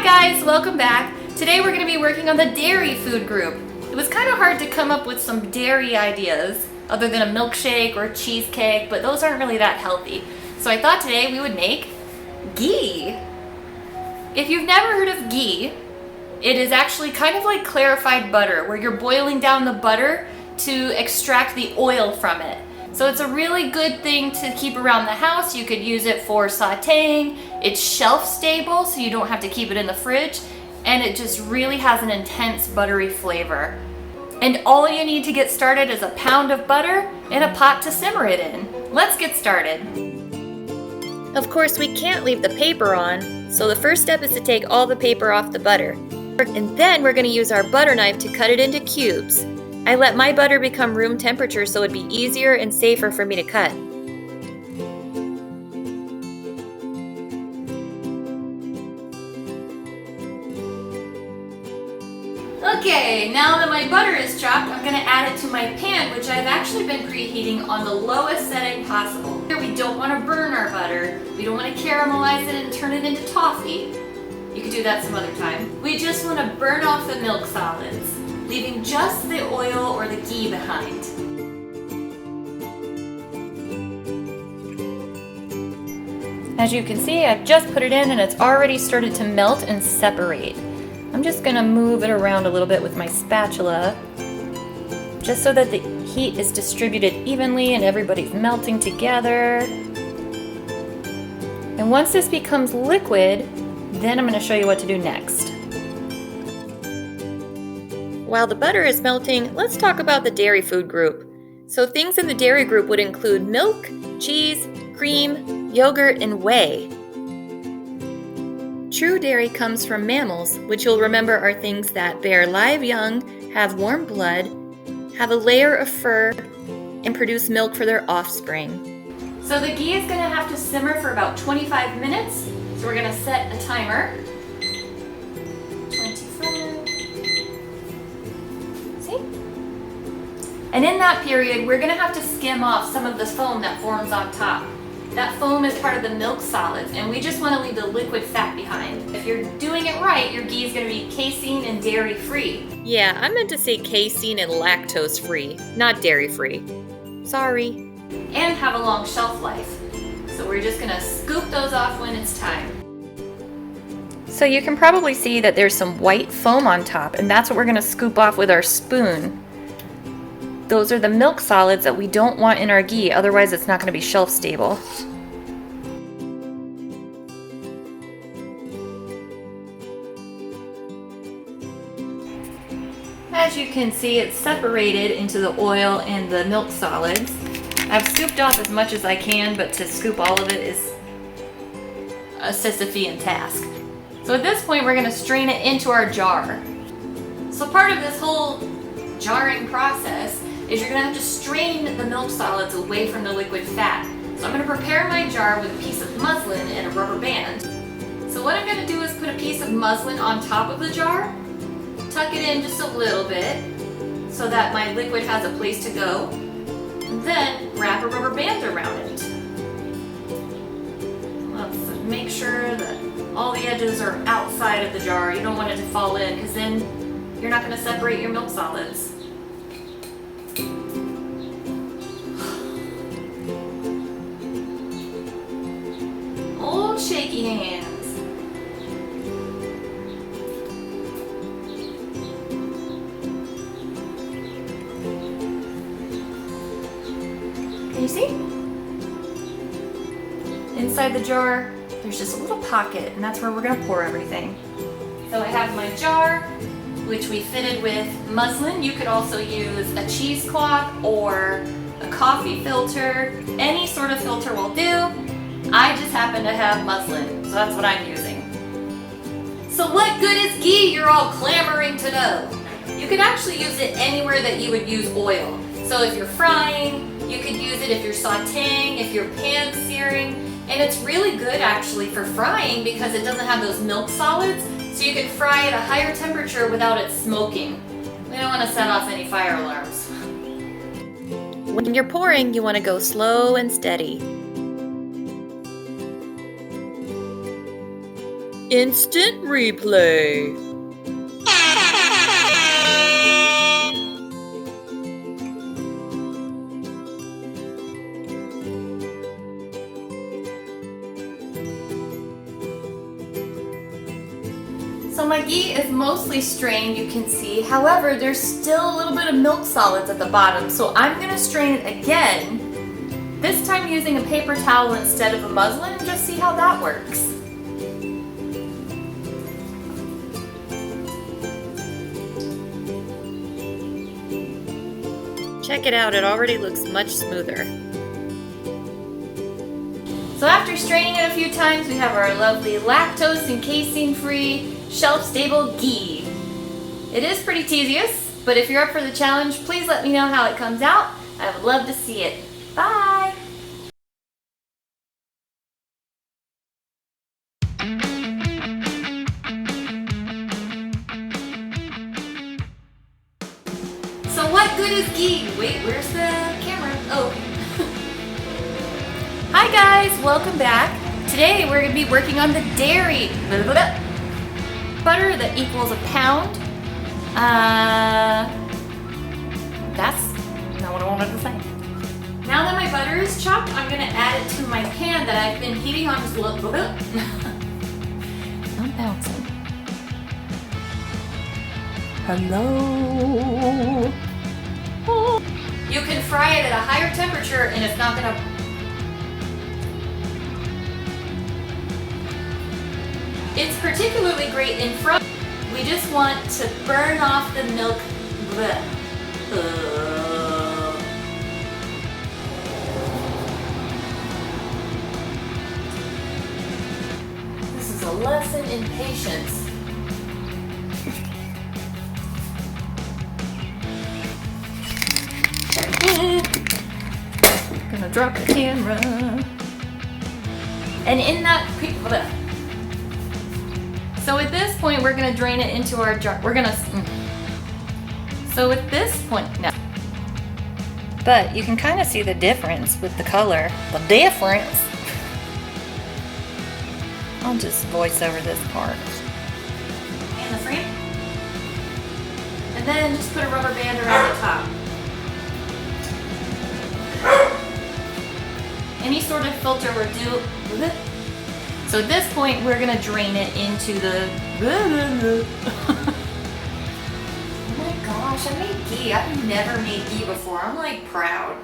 guys, welcome back. Today we're going to be working on the dairy food group. It was kind of hard to come up with some dairy ideas other than a milkshake or a cheesecake, but those aren't really that healthy. So I thought today we would make ghee. If you've never heard of ghee, it is actually kind of like clarified butter, where you're boiling down the butter to extract the oil from it. So it's a really good thing to keep around the house. You could use it for sauteing. It's shelf stable, so you don't have to keep it in the fridge. And it just really has an intense buttery flavor. And all you need to get started is a pound of butter and a pot to simmer it in. Let's get started. Of course, we can't leave the paper on, so the first step is to take all the paper off the butter. And then we're going to use our butter knife to cut it into cubes. I let my butter become room temperature so it'd be easier and safer for me to cut. Okay, now that my butter is chopped, I'm going to add it to my pan, which I've actually been preheating on the lowest setting possible. Here we don't want to burn our butter. We don't want to caramelize it and turn it into toffee. You could do that some other time. We just want to burn off the milk solids, leaving just the oil or the ghee behind. As you can see, I've just put it in and it's already started to melt and separate. I'm just gonna move it around a little bit with my spatula, just so that the heat is distributed evenly and everybody's melting together. And once this becomes liquid, then I'm gonna show you what to do next. While the butter is melting, let's talk about the dairy food group. So things in the dairy group would include milk, cheese, cream, yogurt, and whey. True dairy comes from mammals, which you'll remember are things that bear live young, have warm blood, have a layer of fur, and produce milk for their offspring. So the ghee is going to have to simmer for about 25 minutes. So we're going to set a timer. 25. See? And in that period, we're going to have to skim off some of the foam that forms on top. That foam is part of the milk solids, and we just want to leave the liquid fat behind. If you're doing it right, your ghee is going to be casein and dairy free. Yeah, I meant to say casein and lactose free, not dairy free. Sorry. And have a long shelf life. So we're just going to scoop those off when it's time. So you can probably see that there's some white foam on top, and that's what we're going to scoop off with our spoon. Those are the milk solids that we don't want in our ghee, otherwise it's not going to be shelf stable. As you can see, it's separated into the oil and the milk solids. I've scooped off as much as I can, but to scoop all of it is a Sisyphean task. So at this point, we're going to strain it into our jar. So part of this whole jarring process is you're going to have to strain the milk solids away from the liquid fat. So I'm going to prepare my jar with a piece of muslin and a rubber band. So what I'm going to do is put a piece of muslin on top of the jar, tuck it in just a little bit so that my liquid has a place to go, and then wrap a rubber band around it. Let's make sure that all the edges are outside of the jar. You don't want it to fall in, because then you're not going to separate your milk solids. Old shaky hands. Can you see? Inside the jar, there's just a little pocket, and that's where we're going to pour everything. So I have my jar, which we fitted with muslin. You could also use a cheesecloth or a coffee filter. Any sort of filter will do. I just happen to have muslin, so that's what I'm using. So what good is ghee, you're all clamoring to know? You could actually use it anywhere that you would use oil. So if you're frying, you could use it if you're sauteing, if you're pan searing, and it's really good actually for frying because it doesn't have those milk solids, so you can fry at a higher temperature without it smoking. We don't want to set off any fire alarms. When you're pouring, you want to go slow and steady. Instant replay. So my ghee is mostly strained, you can see. However, there's still a little bit of milk solids at the bottom, so I'm gonna strain it again. This time using a paper towel instead of a muslin, and just see how that works. Check it out, it already looks much smoother. So after straining it a few times, we have our lovely lactose and casein-free, shelf-stable ghee. It is pretty tedious, but if you're up for the challenge, please let me know how it comes out. I would love to see it. Bye! So what good is ghee? Wait, where's the camera? Oh. Hi guys, welcome back. Today we're going to be working on the dairy butter that equals a pound. That's not what I wanted to say. Now that my butter is chopped, I'm going to add it to my pan that I've been heating on just a little bit. I'm bouncing. Hello. You can fry it at a higher temperature and it's not going to... It's particularly great in frozen. We just want to burn off the milk. This is a lesson in patience. Gonna drop the camera. And in that So at this point, we're gonna drain it into our jar. So at this point, no. But you can kind of see the difference with the color. The difference. I'll just voice over this part. And the frame. And then just put a rubber band around the top. Any sort of filter will do with it. So at this point, we're gonna drain it into the... Oh my gosh, I made ghee. I've never made ghee before. I'm like proud.